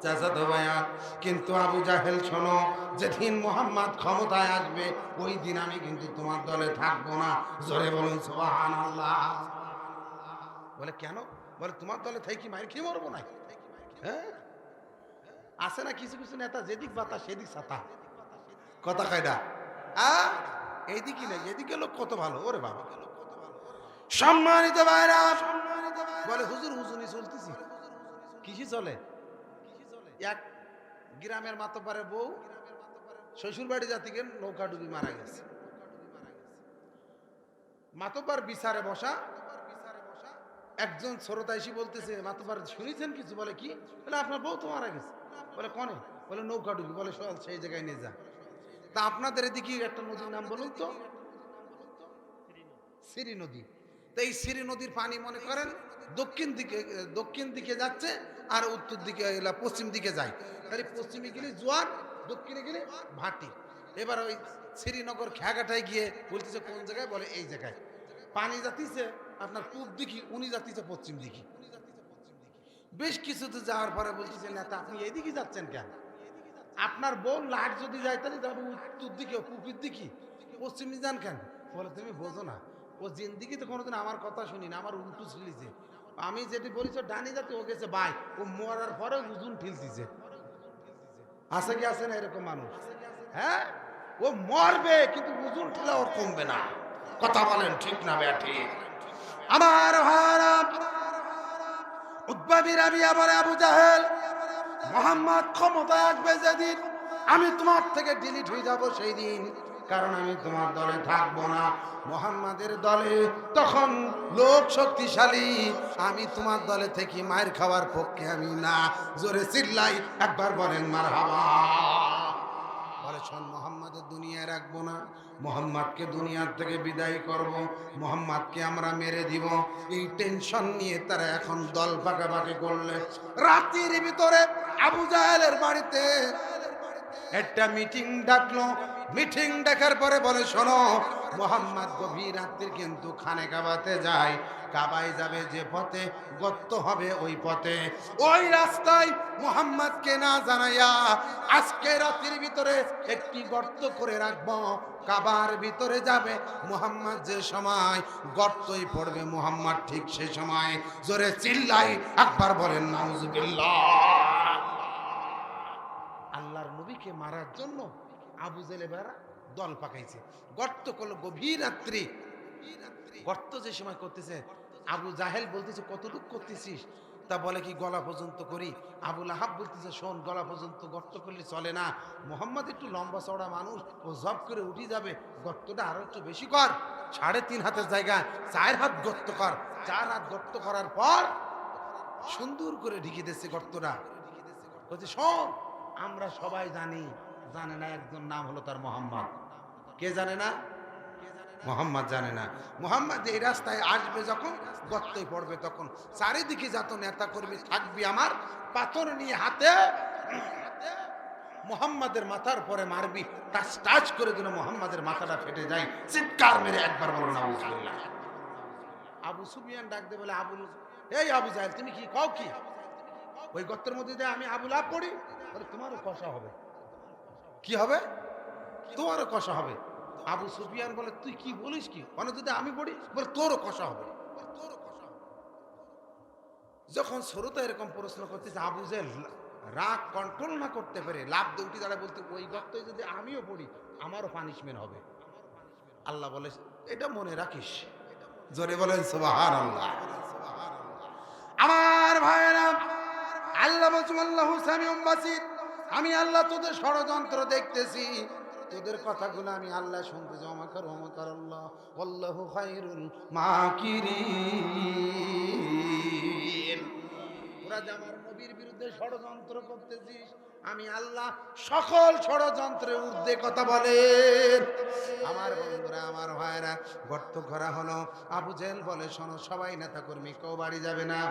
চাচাতো ভাইয়া। কিন্তু আবু জাহেল শোনো, যেদিন মুহাম্মদ ক্ষমতায় আসবে ওই দিন আমি কিন্তু তোমার দলে থাকবো না। জোরে বলুন সুবহানাল্লাহ। বলে, কেন? বলে, তোমার দলে থাকি মায়ের খেয়ে মরবো না? হ্যাঁ, আছে না কিছু কিছু নেতা যেদিক বাতা সেদিক ছাতা। কথা কায়দা এইদিকে নেই, এদিকে লোক কত ভালো। ওরে বাবা, সম্মানিত ভাইরা বলে, হুজুর হুজুরি চলতেছি। কিসি চলে? এক গ্রামের মাতব্বরের বউ শ্বশুর বাড়ি জাতিকে নৌকা ডুবি মারা গেছে। মাতব্বর বিচারে বসা, একজন শ্রোতা এসে বলতেছে, মাতব্বর শুনেছেন কিছু? বলে, কি? বলে, আপনার বউ তো মারা গেছে। বলে, কনে? বলে, নৌকা ডুবি। বলে, চল সেই জায়গায় নিয়ে যা। তা আপনাদের এদিকে একটা নদীর নাম বলুন তো। সিরি নদী। তো এই সিরি নদীর পানি মনে করেন দক্ষিণ দিকে যাচ্ছে, আর উত্তর দিকে পশ্চিম দিকে যায়। তাহলে পশ্চিমে গেলে জোয়ার, দক্ষিণে গেলে ভাটি। এবার ওই শ্রীনগর খেয়াঘাটায় গিয়ে বলতেছে কোন জায়গায়, বলে এই জায়গায়। পানি যাতিছে আপনার পূব দিকে, উনি যাতিছে পশ্চিম দিকে। বেশ কিছুতে যাওয়ার পরে বলতেছে নেতা আপনি এইদিকে যাচ্ছেন কেন? আপনার বউ লাট যদি যায় তাহলে যাবে উত্তর দিকে, পূবের দিকে, পশ্চিমে যান কেন? বলে তুমি বোঝো না, ও জিন্দিগি তো কোনোদিন আমার কথা শুনি না, আমার উল্টু ছিলিছে। আমি যেটি বলিস ডানি যাতে ও গেছে বাই, ও মরার পরে উজুন ঠিলতিছে। আছে কি আছে না এরকম মানুষ? হ্যাঁ, ও মরবে কিন্তু ওজন ঠেলা ওর কমবে না। কথা বলেন ঠিক না ব্যাঠি? আমার ভাইরা, উতবা বিন রাবিয়া বলে আবু জাহেল, মুহাম্মদ ক্ষমতায় আসবে যেদিন, আমি তোমার থেকে ডিলিট হয়ে যাব সেই দিন, কারণ আমি তোমার দলে থাকবো না। মুহাম্মাদের দলে তখন লোক শক্তিশালী, আমি তোমার দলে থেকে মায়ের খাওয়ার পক্ষে আমি না। জোরে চিল্লাই একবার বলেন মারহাবা। বলে শোন, মোহাম্মদের দুনিয়ায় রাখবো না, মোহাম্মদকে দুনিয়ার থেকে বিদায় করব, মোহাম্মদকে আমরা মেরে দিব। এই টেনশন নিয়ে তারা এখন দল পাকাপাকি করলে রাত্রির ভিতরে আবু জাহেলের বাড়িতে একটা মিটিং ডাকলো। মিটিং ডাকার পরে বলে শোনো, মোহাম্মদ গভীর রাত্রির কিন্তু খানে কাবাতে যায়, কাবায় যাবে যে পথে গর্ত হবে ওই পথে, ওই রাস্তায় মোহাম্মদকে না জানাইয়া আজকে রাত্রির ভিতরে একটি গর্ত করে রাখবো। কাবার ভিতরে যাবে মোহাম্মদ, যে সময় গর্তই পড়বে মোহাম্মদ ঠিক সে সময়। জোরে চিল্লাই একবার বলেন নাউজুবিল্লাহ। আল্লাহর নবীকে মারার জন্য আবু জেলেবেরা দল পাকাইছে, গর্ত করলো গভীর রাত্রি। গর্ত যে সময় করতেছে, আবু জাহেল বলতেছে কতটুক করতেছিস? তা বলে কি গলা পর্যন্ত করি। আবু লাহাব বলতেছে শোন, গলা পর্যন্ত গর্ত করলে চলে না, মোহাম্মদ একটু লম্বা চওড়া মানুষ, ও জব করে উঠে যাবে, গর্তটা আরো একটু বেশি কর, 3.5 হাতের জায়গায় 4 হাত গর্ত কর। 4 হাত গর্ত করার পর সুন্দর করে ঢেকে দিচ্ছে গর্তটা। বলছে শোন, আমরা সবাই জানি, জানে না একজন নাম হলো তার মোহাম্মদ। কে জানে না? মোহাম্মদ জানে না। মোহাম্মদ এই রাস্তায় আসবে যখন গর্তই পড়বে, তখন চারিদিকে যত নেতা কর্মী থাকবি আমার, পাথর নিয়ে হাতে মোহাম্মদের মাথার পরে মারবি, টাচ টাচ করে দিল মোহাম্মদের মাথাটা ফেটে যায়। চিৎকার মেরে একবার বলো না আলহামদুলিল্লাহ। আবু সুফিয়ান ডাক দে বলে এই আবু জাহেল তুমি কি কও কি? ওই গর্তের মধ্যে দিয়ে আমি আবু লাভ পড়ি, বলে তোমারও কষা হবে। কি হবে? তোমারও কষা হবে। আবু সুফিয়ান বলে তুই কি বলিস কি? মানে যদি আমি পড়ি, বলে তোরও কষা হবে। যখন শ্রোতা এরকম প্রশ্ন করতেছে, আবু জাহেল রাগ কন্ট্রোল না করতে পারে লাভ দিয়ে উঠে দাঁড়ায় বলতে, ওই গর্তে যদি আমিও পড়ি আমারও পানিশমেন্ট হবে। আল্লাহ বলে এটা মনে রাখিস। জোরে বলেন সুবহানাল্লাহ। আমার ভাইরা, আল্লাহ বলছেন আল্লাহু সামিউম বাসীর, আমি আল্লাহ তোদের ষড়যন্ত্র দেখতেছি, তোদের কথাগুলো আমি আল্লাহ শুনতে যাও। আল্লাহ আল্লাহু খায়রুল মাকিরিন। তোরা যে আমার নবীর বিরুদ্ধে ষড়যন্ত্র করতেছিস, আমি আল্লাহ সকল ষড়যন্ত্রের ঊর্ধ্বে কথা বলেন। আমার বন্ধুরা, আমার ভাইরা, গর্ত করা হলো। আবু জেহেল বলে শোনো, সবাই নেতা কর্মী কেউ বাড়ি যাবে না,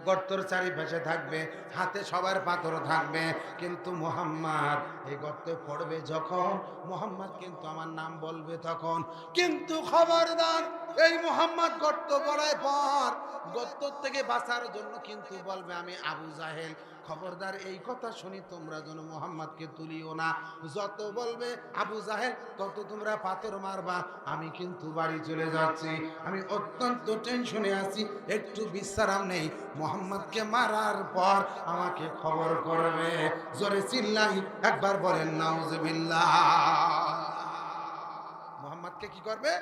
গর্তর চারিপাশে থাকবে, হাতে সবার পাথর থাকবে, কিন্তু মোহাম্মদ এই গর্তে পড়বে যখন, মোহাম্মদ কিন্তু আমার নাম বলবে তখন। কিন্তু খবরদার, এই মোহাম্মদ গর্ত পড়ার পর গর্ত থেকে বাঁচার জন্য কিন্তু বলবে আমি আবু জাহেল। খবরদার, এই কথা শুনি তোমরা যেন মোহাম্মদকে তুলিও না। যত বলবে আবু জাহেল তত তোমরা পাথর মারবা। আমি কিন্তু বাড়ি চলে যাচ্ছি, আমি অত্যন্ত টেনশনে আছি, একটু বিশ্রাম নেই, মোহাম্মদকে মারার পর আমাকে খবর করবে। জোরে চিল্লাই একবার বলেন নাউজুবিল্লাহ। মোহাম্মদকে কি করবে?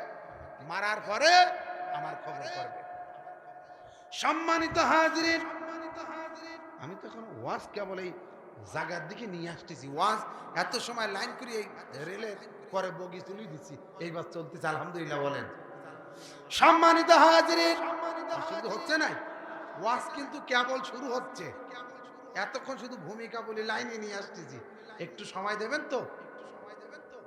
মারার পরে আমার খবর করবে। সম্মানিত হাজিরিন, আমি তো এখন ওয়াজ কেবল এই জায়গার দিকে নিয়ে আসতেছি। ওয়াজ এত সময় লাইন করে এই রেলের পরে বগি তুলে দিচ্ছি, এইবার চলতেছে আলহামদুলিল্লাহ বলেন। সম্মানিত হাজিরিন, শুরু হচ্ছে না, ওয়াজ কিন্তু কেবল শুরু হচ্ছে। এতক্ষণ শুধু ভূমিকা বলে লাইনে নিয়ে আসতেছি, একটু সময় দেবেন তো?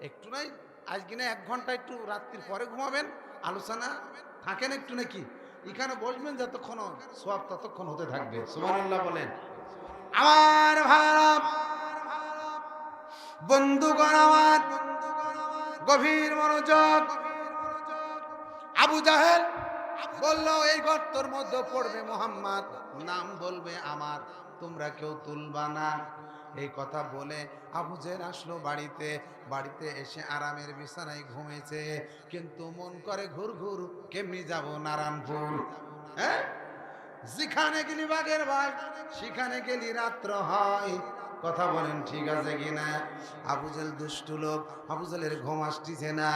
একটু নাই, আজকে না 1 ঘন্টা একটু রাত্রির পরে ঘুমাবেন, আলোচনা থাকেন একটু নাকি, এখানে বসবেন যতক্ষণ সওয়াব ততক্ষণ হতে থাকবে। সুবহানাল্লাহ বলেন। আমার ভাইরা, বন্ধুগণ আমার, গভীর মনোযোগ। আবু জাহেল বলল এই গর্তের মধ্যে পড়বে মুহাম্মদ, নাম বলবে আমার, তোমরা কেউ তুলবা না। এই কথা বলে আবু জেহেল আসলো বাড়িতে। বাড়িতে এসে আরামের বিছানায় ঘুমিয়েছে, কিন্তু মন করে ঘুর ঘুর কেমনি যাব নারায়ণপুর। হ্যাঁ, যেখানে গেলি বাঘের ভাই, সেখানে গেলি রাত্র হয়। কথা বলেন ঠিক আছে কিনা? আবু জেহেল দুষ্টু লোক, আবু জেহেলের ঘুম আসতেছে না।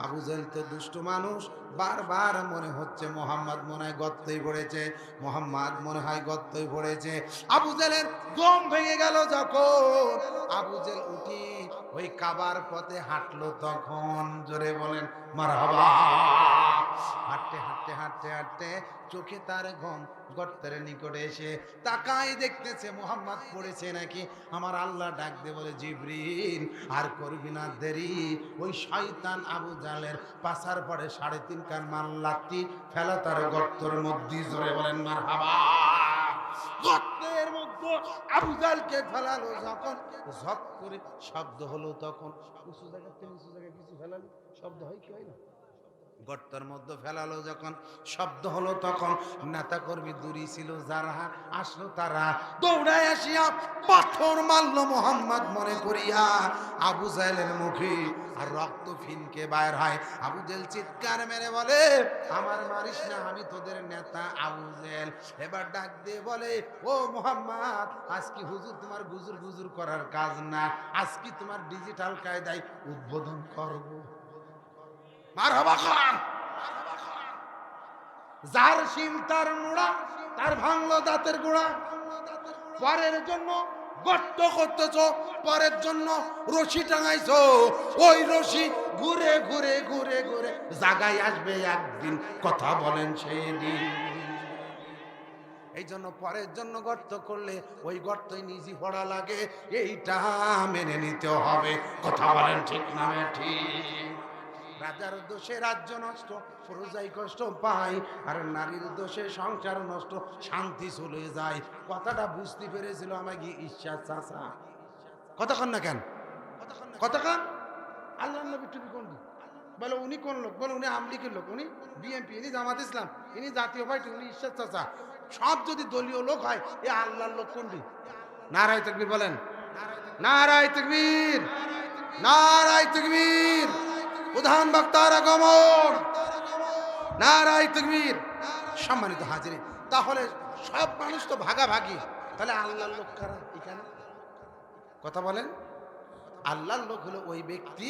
আবু জেহেল তো দুষ্টু মানুষ, বারবার মনে হচ্ছে মোহাম্মদ মনে হয় গর্তই পড়েছে, মোহাম্মদ মনে হয় গর্তই পড়েছে। আবু জেহেলের ঘুম ভেঙে গেল যখন আবু জেহেল উঠি ওই কাবার পথে হাঁটলো, তখন জোরে বলেন মারহাবা। হাঁটতে হাঁটতে হাঁটতে হাঁটতে চোখে তার ঘুম, গর্তের নিকটে এসে তাকাই দেখতেছে মোহাম্মদ পড়েছে নাকি। আমার আল্লাহ ডাক দিয়ে বলে জিবরিল আর করবি না দেরি, ওই শয়তান আবু জাহেলের পাছার পরে 3.5 কান মাল লাত্তি ফেলা তার গর্তের মধ্যে। জোরে বলেন মারহাবা। গর্তের মধ্যে আবু জাহেলকে ফেলালো যখন, ঝক করে শব্দ হলো, তখন উঁচু জায়গা থেকে নিচু জায়গায় কিছু ফেলালো শব্দ হয় কি হয় না? গর্তের মধ্যে ফেলালো যখন শব্দ হলো, তখন নেতা কর্মী দূরে ছিল যারা আসলো, তারা দৌড়ায় আসিয়া পাথর মারলো মোহাম্মদ মনে করিয়া আবু জাহেলের মুখে, আর রক্ত ফিনকে বাইর হয়। আবু জাহেল চিৎকার মেরে বলে আমার মারিস না, আমি তোদের নেতা আবু জাহেল। এবার ডাক দিয়ে বলে ও মোহাম্মদ, আজকে হুজুর তোমার গুজুর গুজুর করার কাজ না, আজকে তোমার ডিজিটাল কায়দায় উদ্বোধন করব। মারহাবা খান। যার শিল তার মোড়া, তার ভাঙলো দাঁতের গোড়া। পরের জন্য গর্ত করতেছ, পরের জন্য রশি টাঙাইছো, ওই রশি ঘুরে ঘুরে ঘুরে ঘুরে জাগায় আসবে একদিন। কথা বলেন সেই দিন। এই জন্য পরের জন্য গর্ত করলে ওই গর্তই নিজে পড়া লাগে, এইটা মেনে নিতে হবে। কথা বলেন ঠিক না ঠিক? রাজার দোষে রাজ্য নষ্ট, প্রজাই কষ্ট পায়, আর নারীর দোষে সংসার নষ্ট, শান্তি চলে যায়। কথাটা বুঝতে পেরেছিল আমাকে ঈশ্বর চাচা। কতক্ষণ না কেন? কতক্ষণ? আল্লাহ নবী টুপি কোন বলে, উনি কোন লোক? বলে উনি আওয়ামী লীগের লোক, উনি বিএনপি, ইনি জামাত ইসলাম, ইনি জাতীয় পার্টি, উনি ঈশ্বর চাচা। সব যদি দলীয় লোক হয়, এ আল্লাহর লোক কোনটি? নারায়ে তাকবীর বলেন। নারায়ে তাকবীর, নারায়ে তাকবীর। প্রধান বক্তার আগমন, নারায়ে তাকবীর। সম্মানিত হাজিরিন, তাহলে সব মানুষ তো ভাগাভাগি, তাহলে আল্লাহর লোক কারা এখানে? কথা বলেন। আল্লাহর লোক হলো ওই ব্যক্তি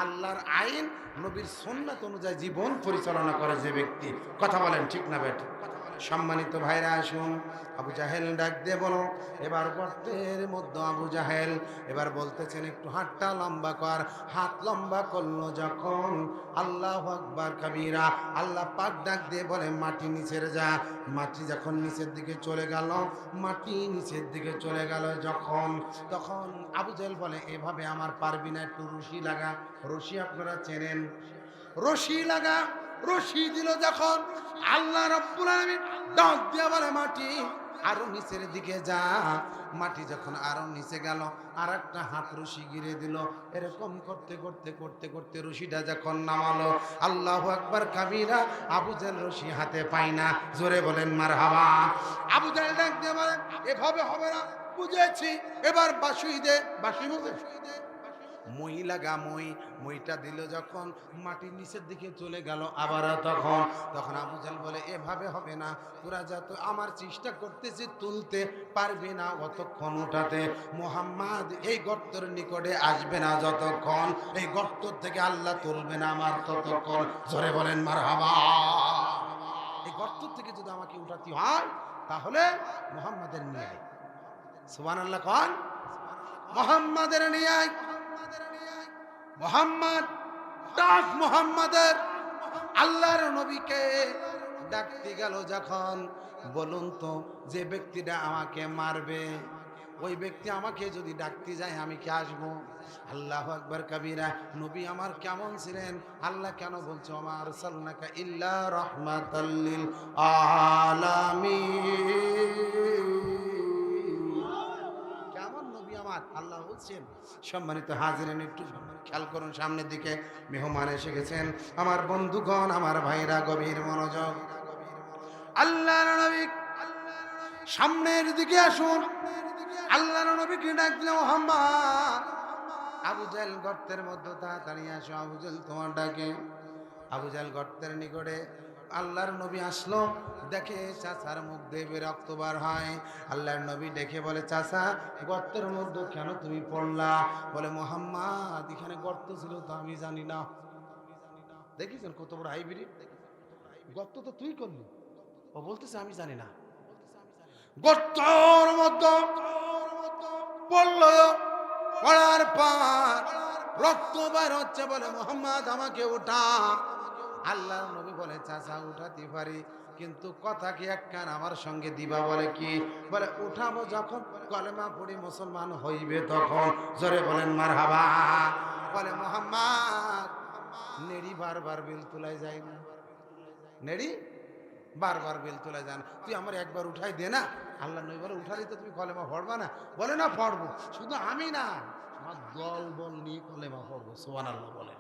আল্লাহর আইন নবীর সুন্নাত অনুযায়ী জীবন পরিচালনা করে যে ব্যক্তি। কথা বলেন ঠিক না বেঠিক? সম্মানিত ভাইরা আসুন, আবু জাহেল ডাক দিয়ে বলো, এবার গর্তের মধ্যে আবু জাহেল এবার বলতেছেন একটু হাতটা লম্বা কর। হাত লম্বা করলো যখন, আল্লাহু আকবার কাবীরা, আল্লাহ পাক ডাক দিয়ে বলে মাটি নিচের যা। মাটি যখন নিচের দিকে চলে গেল, মাটি নিচের দিকে চলে গেল যখন, তখন আবু জাহেল বলে এভাবে আমার পারবি না, একটু রশি লাগা। রশি আপনারা চেনেন, রশি লাগা। রশি দিল যখন, আল্লাহ রাব্বুল আলামিন ডাক দিয়ে বলে মাটি আরো নিচের দিকে যা। মাটি যখন আরো নিচে গেল, আর একটা হাত রশি গিরে দিল। এরকম করতে করতে করতে করতে রশিটা যখন নামালো, আল্লাহু আকবার কাবীরা, আবু জাহেল রশি হাতে পায় না। জোরে বলেন মারহাবা। আবু জাহেল ডাক দিয়ে বলে এভাবে হবে না, বুঝেছি, এবার বাঁশুই দে। বাঁশুই বুঝে মই লাগা। মইটা দিল যখন, মাটির নিচের দিকে চলে গেল আবার। তখন আবু জাহেল বলে এভাবে হবে না, তোরা যত আমার চেষ্টা করতেছি তুলতে পারবি না অতক্ষণ উঠাতে। মুহাম্মদ এই গর্তের নিকটে আসবে না যতক্ষণ, এই গর্ত থেকে আল্লাহ তুলবে না আমার ততক্ষণ। জোরে বলেন মারহাবা। এই গর্ত থেকে যদি আমাকে উঠাতে হয়, তাহলে মুহাম্মাদের নিয়ে আয়। সুবহানাল্লাহ কোন? মুহাম্মাদের নিয়ে আয়। মুহাম্মদ ডাক, মুহাম্মাদের আল্লাহর নবীকে ডাকতে গেল যখন, বলুন তো যে ব্যক্তিটা আমাকে মারবে, ওই ব্যক্তি আমাকে যদি ডাকতে যায় আমি কি আসবো? আল্লাহু আকবার কাবীরা। নবী আমার কেমন ছিলেন? আল্লাহ কেন বলছে ওমা আরসালনাকা ইল্লা রাহমাতাল লিল আলামিন। কেমন নবী আমার, আল্লাহ বলছেন। সম্মানিত হাজিরিন, একটু খেয়াল করুন সামনের দিকে, মেহমান এসে গেছেন। আমার বন্ধুগণ, আমার ভাইরা, গভীর মনোযোগ। আল্লাহর নবী সামনের দিকে আসুন। আল্লাহর নবীকে ডাক দিল মুহাম্মদ। আবু জাহেল গর্তের মধ্যে তাড়াতাড়ি আসো, আবু জাহেল তোমার ডাকে। আবু জাহেল গর্তের নিকটে, আল্লাহর নবী আসলো, দেখে চাচার মুখ দিয়ে রক্ত বার হয়। আল্লাহর নবী দেখে বলে, চাচা গর্তের মধ্যে কেন তুমি পড়লা? বলে, মুহাম্মদ এখানে গর্ত ছিল তো আমি জানি না। দেখেছেন কত বড় হাইব্রিড? গর্ত তো তুই করলি, ও বলতেছে আমি জানি না। গর্তর মধ্যে পড়লো, পড়ার পর রক্ত বের হচ্ছে। বলে, মুহাম্মদ আমাকে উঠা। আল্লাহর নবী বলে, চাচা উঠাতে পারি, কিন্তু কথা কি একখান আমার সঙ্গে দিবা? বলে কি? বলে, উঠাবো যখন কলেমা পড়ি মুসলমান হইবে তখন। জোরে বলেন মারহাবা। বলে, মুহাম্মদ নেড়ি বারবার বেল তুলাই যায় না, নেড়ি বারবার বেল তুলে যান, তুই আমার একবার উঠাই দে না। আল্লাহ নবী বলে, উঠালি তো তুমি কলেমা পড়বা না? বলে, না পড়বো, শুধু আমি না, আমার দল বল নিয়ে কলেমা পড়বো। সুবহানাল্লাহ বলে।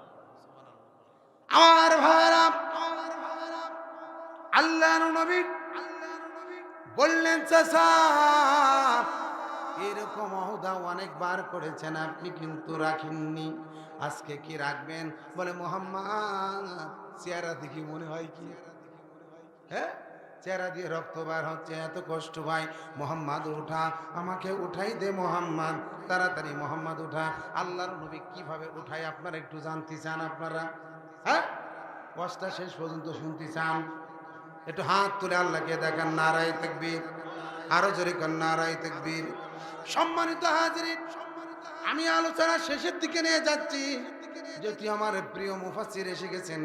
আমার ভাইরা, আল্লাহর নবী বললেন, চাচা এরকম ওহদা অনেকবার করেছেন, আপনি কিন্তু রাখেননি, আজকে কি রাখবেন? বলে, মুহাম্মদ চেহারা দেখি মনে হয় কি, হ্যাঁ চেহারা দিয়ে রক্ত বার হচ্ছে, এত কষ্ট ভাই। মুহাম্মদ উঠা, আমাকে উঠাই দে মুহাম্মদ, তাড়াতাড়ি মুহাম্মদ উঠা। আল্লাহর নবী কিভাবে উঠাই আপনারা একটু জানতে চান? আপনারা হ্যাঁ ওয়াজটা শেষ পর্যন্ত শুনতে চান? একটু হাত তুলে আল্লাহকে দেখান, নারায়ে তাকবীর। আরো জোরে কর, নারায়ে তাকবীর। সম্মানিত হাজিরিন, আমি আলোচনা শেষের দিকে নিয়ে যাচ্ছি, যেহেতু আমার প্রিয় মুফাসসির এসে গেছেন।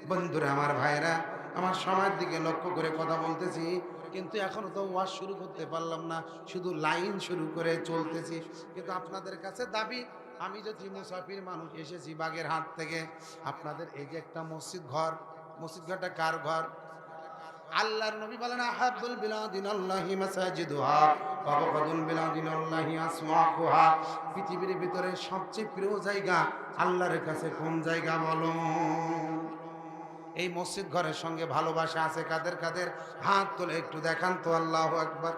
বন্ধুরা, আমার ভাইরা, আমার সময়ের দিকে লক্ষ্য করে কথা বলতেছি, কিন্তু এখনো তো ওয়াজ শুরু করতে পারলাম না, শুধু লাইন শুরু করে চলতেছি। কিন্তু আপনাদের কাছে দাবি, আমি যদি মুসাফির মানুষ এসেছি বাগেরহাট থেকে, আপনাদের এই যে একটা মসজিদ ঘর, মসজিদ ঘরটা কার ঘর? আল্লাহর নবী বলেন, আহাব্বুল বিলাদিনাল্লাহি মাসাজিদুহা ওয়া আবগাদুল বিলাদিনাল্লাহি আসওয়াকুহা। পৃথিবীর ভিতরে সবচেয়ে প্রিয় জায়গা আল্লাহর কাছে কোন জায়গা বলো? এই মসজিদ ঘরের সঙ্গে ভালোবাসা আছে কাদের কাদের? হাত তুলে একটু দেখান তো। আল্লাহু আকবার।